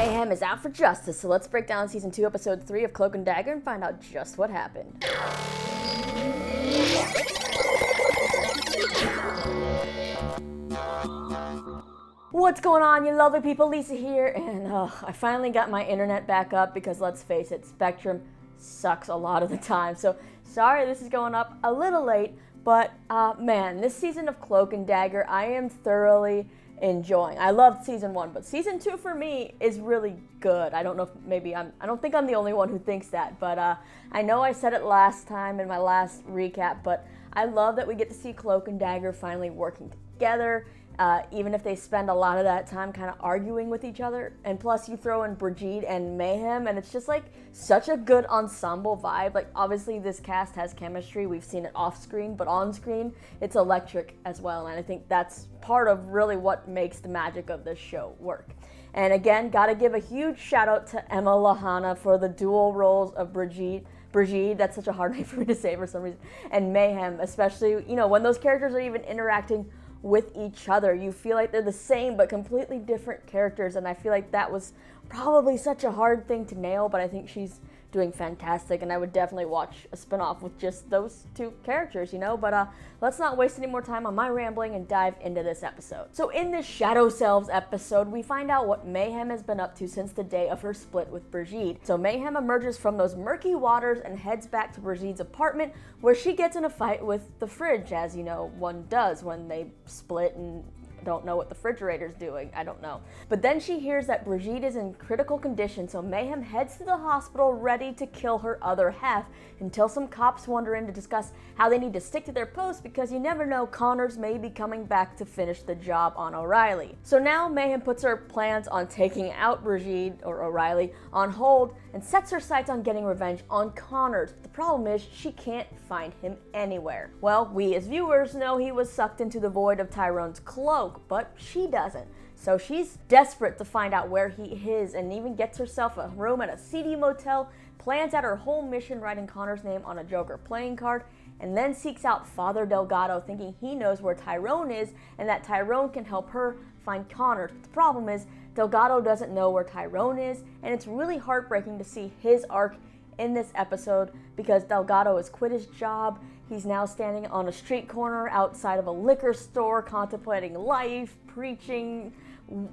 Mayhem is out for justice, so let's break down Season 2, Episode 3 of Cloak and Dagger and find out just what happened. What's going on, you lovely people? Lisa here, and I finally got my internet back up because, let's face it, Spectrum sucks a lot of the time. So, sorry this is going up a little late, but man, this season of Cloak and Dagger, I am thoroughly enjoying. I loved Season 1, but Season 2 for me is really good. I don't know if maybe I don't think I'm the only one who thinks that, but I know I said it last time in my last recap, but I love that we get to see Cloak and Dagger finally working together. Even if they spend a lot of that time kind of arguing with each other. And plus you throw in Brigid and Mayhem, and it's just like such a good ensemble vibe. Like, obviously this cast has chemistry, we've seen it off screen, but on screen it's electric as well, and I think that's part of really what makes the magic of this show work. And again, gotta give a huge shout out to Emma Lahana for the dual roles of Brigid, that's such a hard name for me to say for some reason, and Mayhem, especially, you know, when those characters are even interacting with each other. You feel like they're the same but completely different characters, and I feel like that was probably such a hard thing to nail, but I think she's doing fantastic, and I would definitely watch a spinoff with just those two characters, you know. But let's not waste any more time on my rambling and dive into this episode. So in this Shadow Selves episode, we find out what Mayhem has been up to since the day of her split with Brigid. So Mayhem emerges from those murky waters and heads back to Brigid's apartment, where she gets in a fight with the fridge, as you know one does when they split and don't know what the refrigerator's doing. I don't know. But then she hears that Brigid is in critical condition, so Mayhem heads to the hospital ready to kill her other half until some cops wander in to discuss how they need to stick to their post, because you never know, Connors may be coming back to finish the job on O'Reilly. So now Mayhem puts her plans on taking out Brigid, or O'Reilly, on hold and sets her sights on getting revenge on Connors. The problem is she can't find him anywhere. Well, we as viewers know he was sucked into the void of Tyrone's cloak, but she doesn't. So she's desperate to find out where he is, and even gets herself a room at a seedy motel, plans out her whole mission writing Connor's name on a Joker playing card, and then seeks out Father Delgado, thinking he knows where Tyrone is and that Tyrone can help her find Connors. But the problem is Delgado doesn't know where Tyrone is, and it's really heartbreaking to see his arc in this episode, because Delgado has quit his job. He's now standing on a street corner outside of a liquor store, contemplating life, preaching,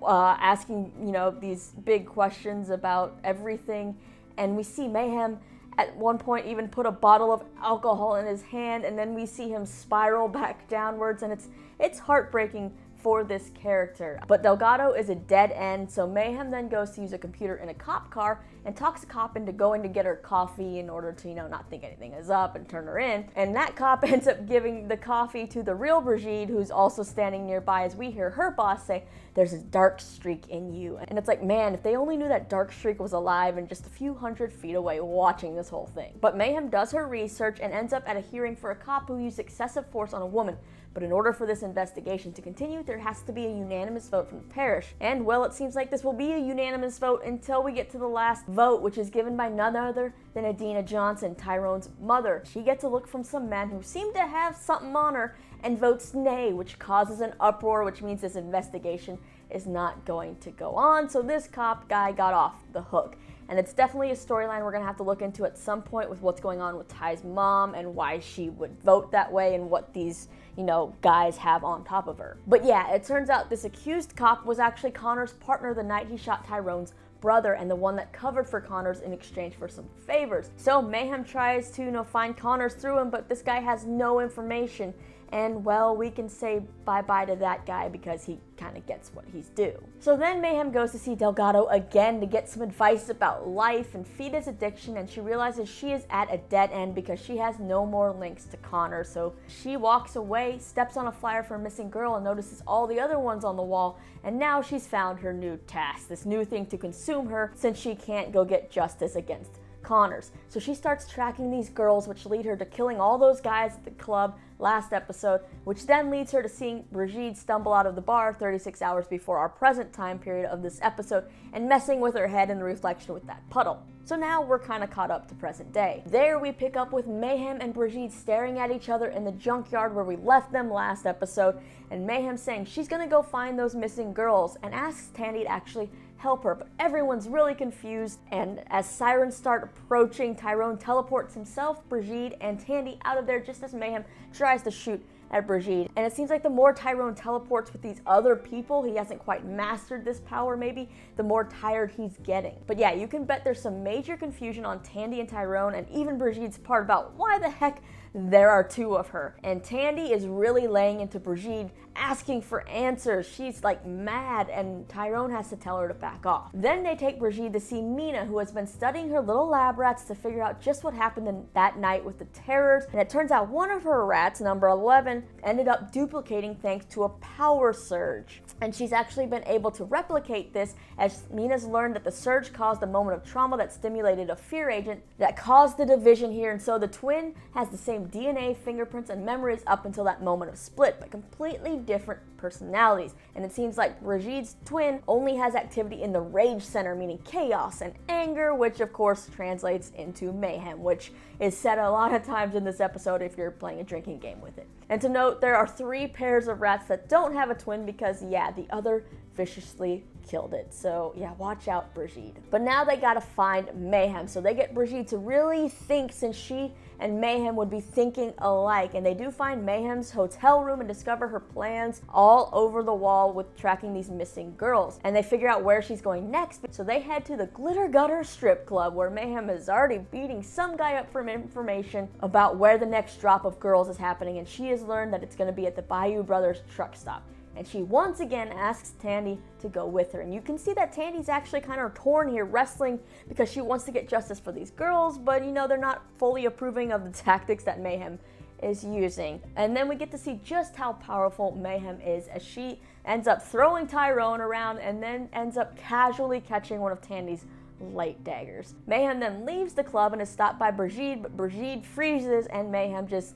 asking, you know, these big questions about everything. And we see Mayhem at one point even put a bottle of alcohol in his hand, and then we see him spiral back downwards, and it's heartbreaking for this character. But Delgado is a dead end, so Mayhem then goes to use a computer in a cop car and talks a cop into going to get her coffee in order to, you know, not think anything is up and turn her in. And that cop ends up giving the coffee to the real Brigid, who's also standing nearby, as we hear her boss say, "There's a dark streak in you." And it's like, man, if they only knew that dark streak was alive and just a few hundred feet away watching this whole thing. But Mayhem does her research and ends up at a hearing for a cop who used excessive force on a woman. But in order for this investigation to continue, there has to be a unanimous vote from the parish. And, well, it seems like this will be a unanimous vote until we get to the last vote, which is given by none other than Adina Johnson, Tyrone's mother. She gets a look from some men who seem to have something on her and votes nay, which causes an uproar, which means this investigation is not going to go on. So this cop guy got off the hook. And it's definitely a storyline we're going to have to look into at some point, with what's going on with Ty's mom and why she would vote that way and what these, you know, guys have on top of her. But yeah, it turns out this accused cop was actually Connor's partner the night he shot Tyrone's brother, and the one that covered for Connors in exchange for some favors. So Mayhem tries to, you know, find Connors through him, but this guy has no information. And, well, we can say bye-bye to that guy because he kind of gets what he's due. So then Mayhem goes to see Delgado again to get some advice about life and feed his addiction, and she realizes she is at a dead end because she has no more links to Connor. So she walks away, steps on a flyer for a missing girl, and notices all the other ones on the wall, and now she's found her new task, this new thing to consume her, since she can't go get justice against Connors. So she starts tracking these girls, which lead her to killing all those guys at the club last episode, which then leads her to seeing Brigid stumble out of the bar 36 hours before our present time period of this episode and messing with her head in the reflection with that puddle. So now we're kind of caught up to present day. There we pick up with Mayhem and Brigid staring at each other in the junkyard where we left them last episode, and Mayhem saying she's gonna go find those missing girls and asks Tandy to actually help her, but everyone's really confused, and as sirens start approaching, Tyrone teleports himself, Brigid, and Tandy out of there just as Mayhem tries to shoot at Brigid. And it seems like the more Tyrone teleports with these other people, he hasn't quite mastered this power maybe, the more tired he's getting. But yeah, you can bet there's some major confusion on Tandy and Tyrone and even Brigid's part about why the heck there are two of her. And Tandy is really laying into Brigid, asking for answers. She's like mad, and Tyrone has to tell her to back off. Then they take Brigid to see Mina, who has been studying her little lab rats to figure out just what happened that night with the terrors. And it turns out one of her rats, number 11, ended up duplicating thanks to a power surge. And she's actually been able to replicate this as Mina's learned that the surge caused a moment of trauma that stimulated a fear agent that caused the division here. And so the twin has the same DNA, fingerprints, and memories up until that moment of split, but completely different personalities. And it seems like Brigid's twin only has activity in the rage center, meaning chaos and anger, which of course translates into mayhem, which is said a lot of times in this episode if you're playing a drinking game with it. And to note, there are 3 pairs of rats that don't have a twin because, yeah, the other viciously killed it. So yeah, watch out, Brigid. But now they gotta find Mayhem. So they get Brigid to really think, since she and Mayhem would be thinking alike. And they do find Mayhem's hotel room and discover her plans all over the wall with tracking these missing girls. And they figure out where she's going next. So they head to the Glitter Gutter Strip Club, where Mayhem is already beating some guy up for information about where the next drop of girls is happening. And she has learned that it's gonna be at the Bayou Brothers truck stop. And she once again asks Tandy to go with her. And you can see that Tandy's actually kind of torn here, wrestling because she wants to get justice for these girls, but you know, they're not fully approving of the tactics that Mayhem is using. And then we get to see just how powerful Mayhem is as she ends up throwing Tyrone around and then ends up casually catching one of Tandy's light daggers. Mayhem then leaves the club and is stopped by Brigid, but Brigid freezes and Mayhem just,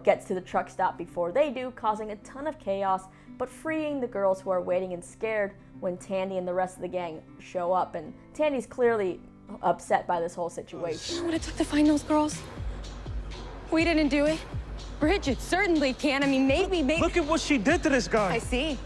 gets to the truck stop before they do, causing a ton of chaos, but freeing the girls who are waiting and scared when Tandy and the rest of the gang show up. And Tandy's clearly upset by this whole situation. You know what it took to find those girls? We didn't do it. Brigid certainly can. I mean, maybe. Look at what she did to this guy. I see.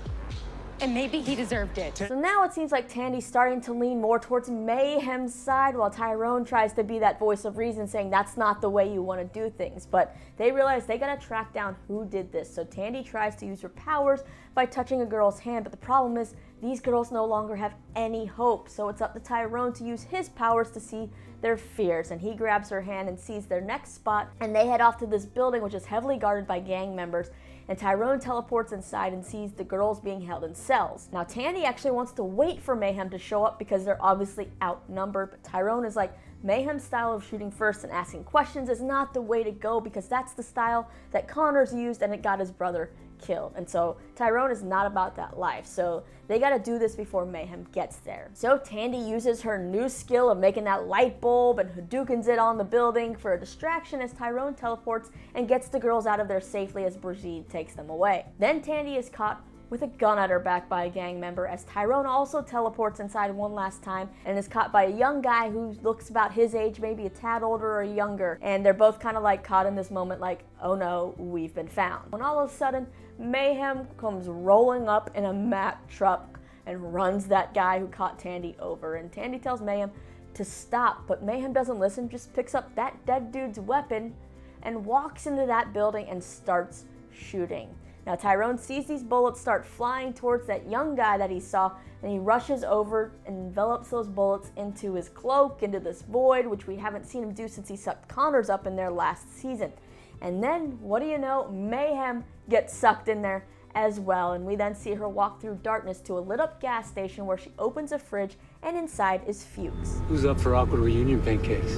And maybe he deserved it. So now it seems like Tandy's starting to lean more towards Mayhem's side, while Tyrone tries to be that voice of reason, saying that's not the way you want to do things. But they realize they gotta track down who did this. So Tandy tries to use her powers by touching a girl's hand, but the problem is these girls no longer have any hope. So it's up to Tyrone to use his powers to see their fears, and he grabs her hand and sees their next spot, and they head off to this building which is heavily guarded by gang members. And Tyrone teleports inside and sees the girls being held in cells. Now Tandy actually wants to wait for Mayhem to show up because they're obviously outnumbered, but Tyrone is like, Mayhem's style of shooting first and asking questions is not the way to go because that's the style that Connor's used and it got his brother killed. And so Tyrone is not about that life, so they gotta do this before Mayhem gets there. So Tandy uses her new skill of making that light bulb and Hadoukens it on the building for a distraction as Tyrone teleports and gets the girls out of there safely as Brigid takes them away. Then Tandy is caught with a gun at her back by a gang member as Tyrone also teleports inside one last time and is caught by a young guy who looks about his age, maybe a tad older or younger, and they're both kind of like caught in this moment like, oh no, we've been found. When all of a sudden, Mayhem comes rolling up in a Mack truck and runs that guy who caught Tandy over, and Tandy tells Mayhem to stop, but Mayhem doesn't listen, just picks up that dead dude's weapon and walks into that building and starts shooting. Now Tyrone sees these bullets start flying towards that young guy that he saw, and he rushes over and envelops those bullets into his cloak, into this void, which we haven't seen him do since he sucked Connors up in there last season. And then, what do you know, Mayhem gets sucked in there as well, and we then see her walk through darkness to a lit up gas station where she opens a fridge, and inside is Fuchs. Who's up for awkward reunion pancakes?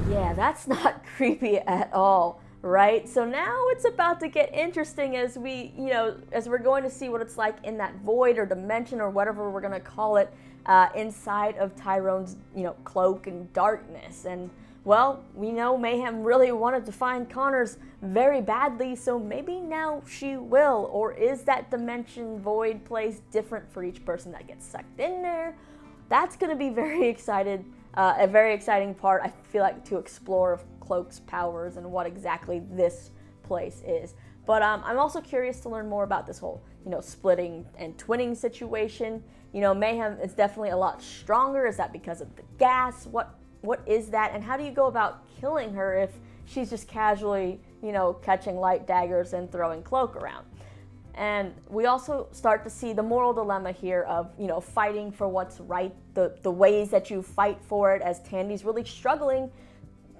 Yeah, that's not creepy at all. Right? So now it's about to get interesting as we, as we're going to see what it's like in that void or dimension or whatever we're going to call it inside of Tyrone's, cloak and darkness. And, well, we know Mayhem really wanted to find Connors very badly, so maybe now she will. Or is that dimension void place different for each person that gets sucked in there? That's going to be a very exciting part, I feel like, to explore of Cloak's powers and what exactly this place is. But I'm also curious to learn more about this whole, splitting and twinning situation. Mayhem is definitely a lot stronger. Is that because of the gas? What is that? And how do you go about killing her if she's just casually, catching light daggers and throwing Cloak around? And we also start to see the moral dilemma here of, fighting for what's right, the ways that you fight for it, as Tandy's really struggling,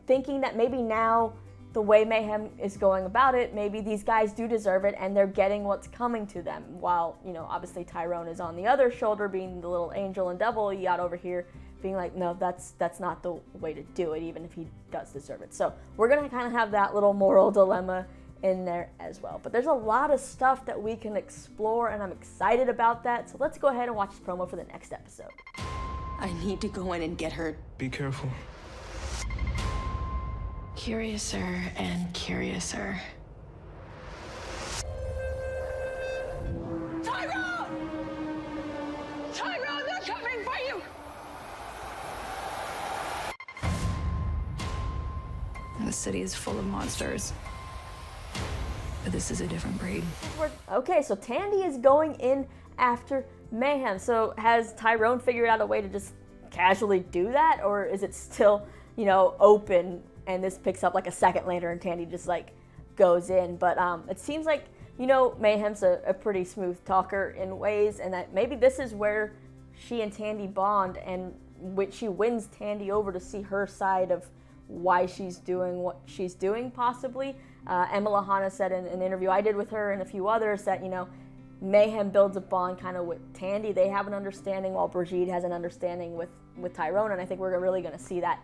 thinking that maybe now the way Mayhem is going about it, maybe these guys do deserve it and they're getting what's coming to them. While, obviously Tyrone is on the other shoulder, being the little angel and devil yacht over here, being like, no, that's not the way to do it, even if he does deserve it. So we're gonna kind of have that little moral dilemma in there as well. But there's a lot of stuff that we can explore, and I'm excited about that. So let's go ahead and watch this promo for the next episode. I need to go in and get her. Be careful. Curiouser and curiouser. Tyrone! Tyrone, they're coming for you! The city is full of monsters. But this is a different breed. Okay, so Tandy is going in after Mayhem. So has Tyrone figured out a way to just casually do that? Or is it still, open, and this picks up like a second later and Tandy just like goes in? But it seems like, Mayhem's a pretty smooth talker in ways, and that maybe this is where she and Tandy bond, and which she wins Tandy over to see her side of why she's doing what she's doing, possibly. Emma Lahana said in an interview I did with her and a few others that, Mayhem builds a bond kind of with Tandy. They have an understanding, while Brigid has an understanding with Tyrone, and I think we're really going to see that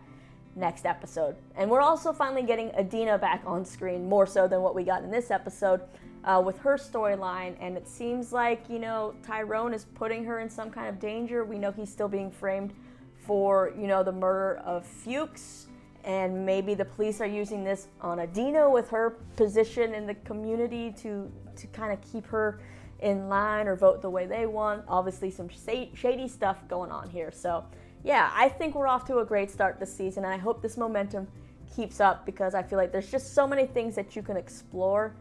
next episode. And we're also finally getting Adina back on screen, more so than what we got in this episode, with her storyline, and it seems like, Tyrone is putting her in some kind of danger. We know he's still being framed for, the murder of Fuchs, and maybe the police are using this on Adina with her position in the community to kind of keep her in line or vote the way they want. Obviously some shady stuff going on here. So yeah, I think we're off to a great start this season, and I hope this momentum keeps up, because I feel like there's just so many things that you can explore,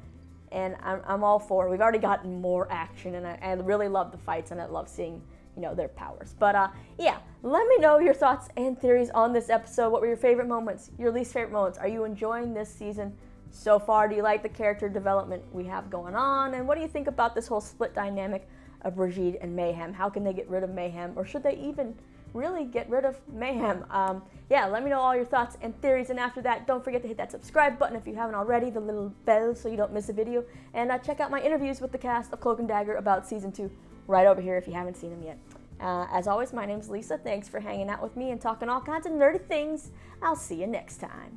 and I'm all for it. We've already gotten more action, and I really love the fights, and I love seeing their powers. But yeah, let me know your thoughts and theories on this episode. What were your favorite moments, your least favorite moments? Are you enjoying this season so far? Do you like the character development we have going on? And what do you think about this whole split dynamic of Brigid and Mayhem? How can they get rid of Mayhem, or should they even really get rid of Mayhem? Yeah, let me know all your thoughts and theories, and after that, don't forget to hit that subscribe button if you haven't already, the little bell so you don't miss a video, and check out my interviews with the cast of Cloak and Dagger about season 2 right over here if you haven't seen them yet. As always, my name's Lisa. Thanks for hanging out with me and talking all kinds of nerdy things. I'll see you next time.